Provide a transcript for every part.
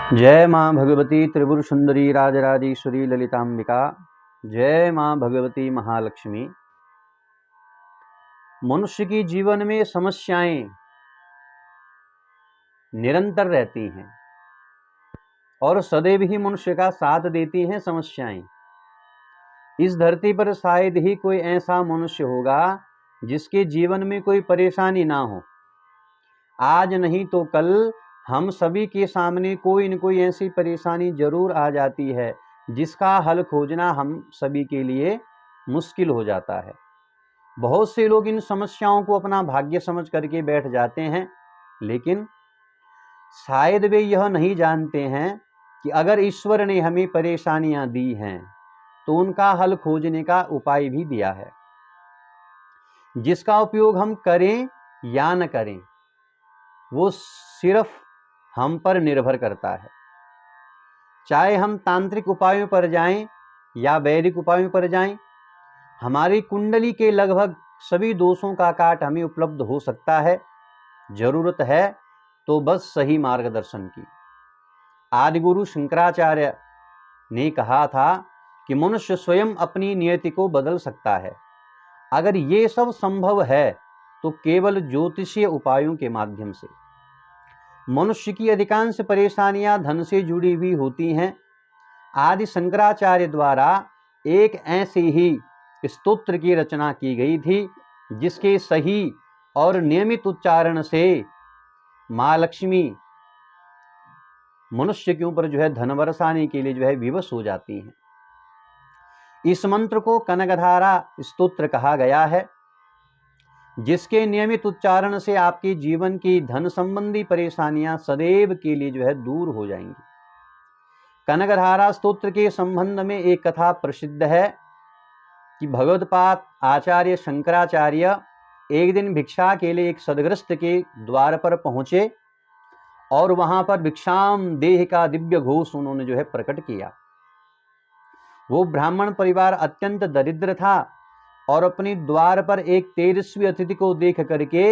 जय माँ भगवती त्रिपुर सुंदरी राजराजेश्वरी ललितांबिका। जय माँ भगवती महालक्ष्मी। मनुष्य की जीवन में समस्याएं निरंतर रहती हैं और सदैव ही मनुष्य का साथ देती हैं समस्याएं। इस धरती पर शायद ही कोई ऐसा मनुष्य होगा जिसके जीवन में कोई परेशानी ना हो। आज नहीं तो कल हम सभी के सामने कोई न कोई ऐसी परेशानी जरूर आ जाती है जिसका हल खोजना हम सभी के लिए मुश्किल हो जाता है। बहुत से लोग इन समस्याओं को अपना भाग्य समझ करके बैठ जाते हैं, लेकिन शायद वे यह नहीं जानते हैं कि अगर ईश्वर ने हमें परेशानियां दी हैं तो उनका हल खोजने का उपाय भी दिया है, जिसका उपयोग हम करें या न करें वो सिर्फ हम पर निर्भर करता है। चाहे हम तांत्रिक उपायों पर जाएं या वैदिक उपायों पर जाएं, हमारी कुंडली के लगभग सभी दोषों का काट हमें उपलब्ध हो सकता है। जरूरत है तो बस सही मार्गदर्शन की। आदिगुरु शंकराचार्य ने कहा था कि मनुष्य स्वयं अपनी नियति को बदल सकता है। अगर ये सब संभव है तो केवल ज्योतिषीय उपायों के माध्यम से। मनुष्य की अधिकांश परेशानियां धन से जुड़ी हुई होती हैं। आदि शंकराचार्य द्वारा एक ऐसे ही स्तोत्र की रचना की गई थी जिसके सही और नियमित उच्चारण से माँ लक्ष्मी मनुष्य के ऊपर धन बरसाने के लिए विवश हो जाती हैं। इस मंत्र को कनकधारा स्तोत्र कहा गया है, जिसके नियमित उच्चारण से आपके जीवन की धन संबंधी परेशानियां सदैव के लिए दूर हो जाएंगी। कनकधारा स्तोत्र के संबंध में एक कथा प्रसिद्ध है कि भगवत्पाद आचार्य शंकराचार्य एक दिन भिक्षा के लिए एक सदग्रस्त के द्वार पर पहुंचे और वहां पर भिक्षाम देह का दिव्य घोष उन्होंने प्रकट किया। वो ब्राह्मण परिवार अत्यंत दरिद्र था और अपने द्वार पर एक तेजस्वी अतिथि को देख करके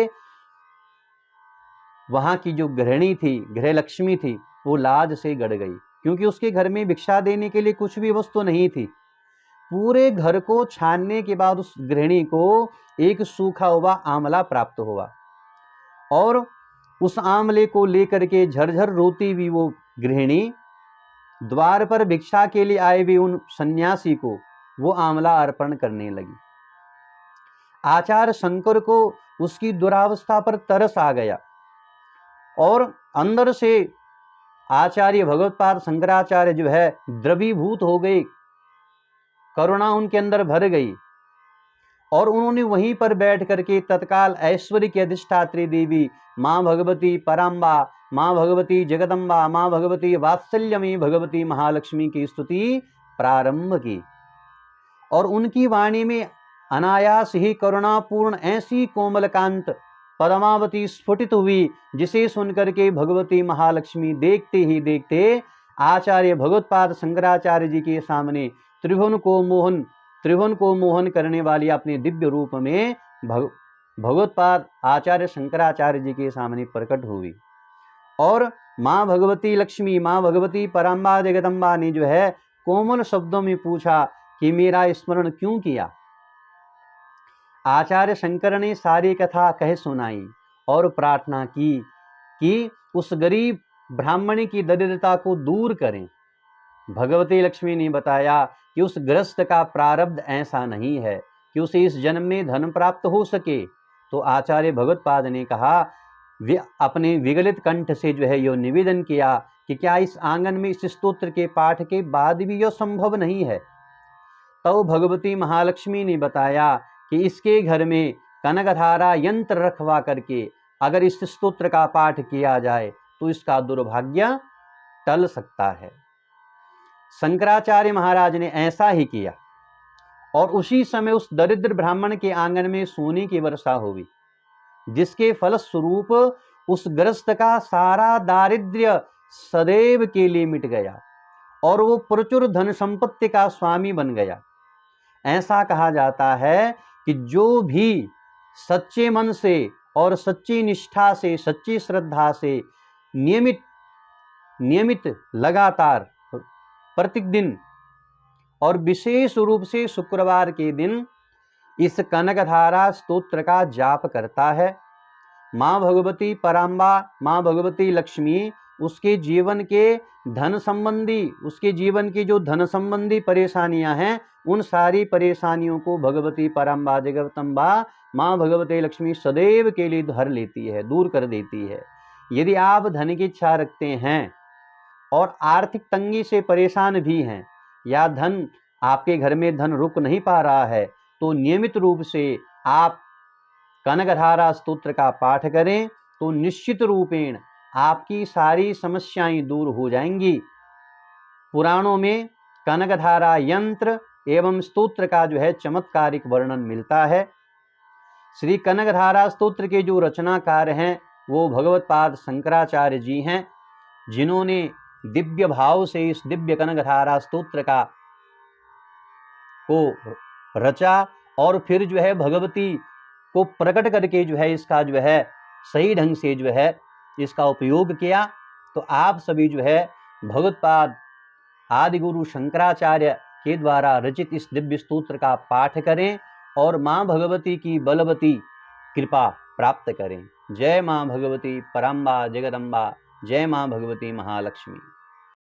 वहां की जो गृहिणी थी, गृह लक्ष्मी थी, वो लाज से गड़ गई, क्योंकि उसके घर में भिक्षा देने के लिए कुछ भी वस्तु नहीं थी। पूरे घर को छानने के बाद उस गृहिणी को एक सूखा हुआ आंवला प्राप्त हुआ और उस आंवले को लेकर के झरझर रोती हुई वो गृहिणी द्वार पर भिक्षा के लिए आए हुए उन सन्यासी को वो आंवला अर्पण करने लगी। आचार्य शंकर को उसकी दुरावस्था पर तरस आ गया और अंदर से आचार्य भगवत्पाद शंकराचार्य द्रवीभूत हो गए। करुणा उनके अंदर भर गई और उन्होंने वहीं पर बैठ करके तत्काल ऐश्वर्य की अधिष्ठात्री देवी माँ भगवती पराम्बा, माँ भगवती जगदम्बा, माँ भगवती वात्सल्यमयी भगवती महालक्ष्मी की स्तुति प्रारंभ की और उनकी वाणी में अनायास ही करुणापूर्ण ऐसी कोमलकांत पद्मावती स्फुटित हुई, जिसे सुनकर के भगवती महालक्ष्मी देखते ही देखते आचार्य भगवत्पाद शंकराचार्य जी के सामने त्रिभुवन को मोहन करने वाली अपने दिव्य रूप में भगवत्पाद आचार्य शंकराचार्य जी के सामने प्रकट हुई और माँ भगवती लक्ष्मी, माँ भगवती पराम्बा जगदम्बा ने कोमल शब्दों में पूछा कि मेरा स्मरण क्यों किया। आचार्य शंकर ने सारी कथा कह सुनाई और प्रार्थना की कि उस गरीब ब्राह्मणी की दरिद्रता को दूर करें। भगवती लक्ष्मी ने बताया कि उस गृहस्थ का प्रारब्ध ऐसा नहीं है कि उसे इस जन्म में धन प्राप्त हो सके। तो आचार्य भगवत्पाद ने कहा, अपने विगलित कंठ से यह निवेदन किया कि क्या इस आंगन में इस स्तोत्र के पाठ के बाद भी यह संभव नहीं है। तो भगवती महालक्ष्मी ने बताया कि इसके घर में कनकधारा यंत्र रखवा करके अगर इस स्तोत्र का पाठ किया जाए तो इसका दुर्भाग्य टल सकता है। शंकराचार्य महाराज ने ऐसा ही किया और उसी समय उस दरिद्र ब्राह्मण के आंगन में सोने की वर्षा हुई, जिसके फलस्वरूप उस गृहस्थ का सारा दारिद्र्य सदैव के लिए मिट गया और वो प्रचुर धन संपत्ति का स्वामी बन गया। ऐसा कहा जाता है कि जो भी सच्चे मन से और सच्ची निष्ठा से, सच्ची श्रद्धा से नियमित नियमित लगातार प्रतिदिन और विशेष रूप से शुक्रवार के दिन इस कनकधारा स्तोत्र का जाप करता है, माँ भगवती पराम्बा, माँ भगवती लक्ष्मी उसके जीवन के धन संबंधी, उसके जीवन की जो धन संबंधी परेशानियां हैं, उन सारी परेशानियों को भगवती पराम्बा जगदम्बा माँ भगवती लक्ष्मी सदैव के लिए हर लेती है, दूर कर देती है। यदि आप धन की इच्छा रखते हैं और आर्थिक तंगी से परेशान भी हैं, या धन आपके घर में धन रुक नहीं पा रहा है, तो नियमित रूप से आप कनकधारा स्तोत्र का पाठ करें तो निश्चित रूपेण आपकी सारी समस्याएं दूर हो जाएंगी। पुराणों में कनकधारा यंत्र एवं स्तोत्र का जो है चमत्कारिक वर्णन मिलता है। श्री कनकधारा स्तोत्र के जो रचनाकार हैं वो भगवत्पाद शंकराचार्य जी हैं, जिन्होंने दिव्य भाव से इस दिव्य कनकधारा स्तोत्र का को रचा और फिर जो है भगवती को प्रकट करके जो है इसका जो है सही ढंग से जो है इसका उपयोग किया। तो आप सभी जो है भगवत्पाद आदि गुरु शंकराचार्य के द्वारा रचित इस दिव्य स्तोत्र का पाठ करें और माँ भगवती की बलवती कृपा प्राप्त करें। जय माँ भगवती पराम्बा जगदम्बा, जय माँ भगवती महालक्ष्मी।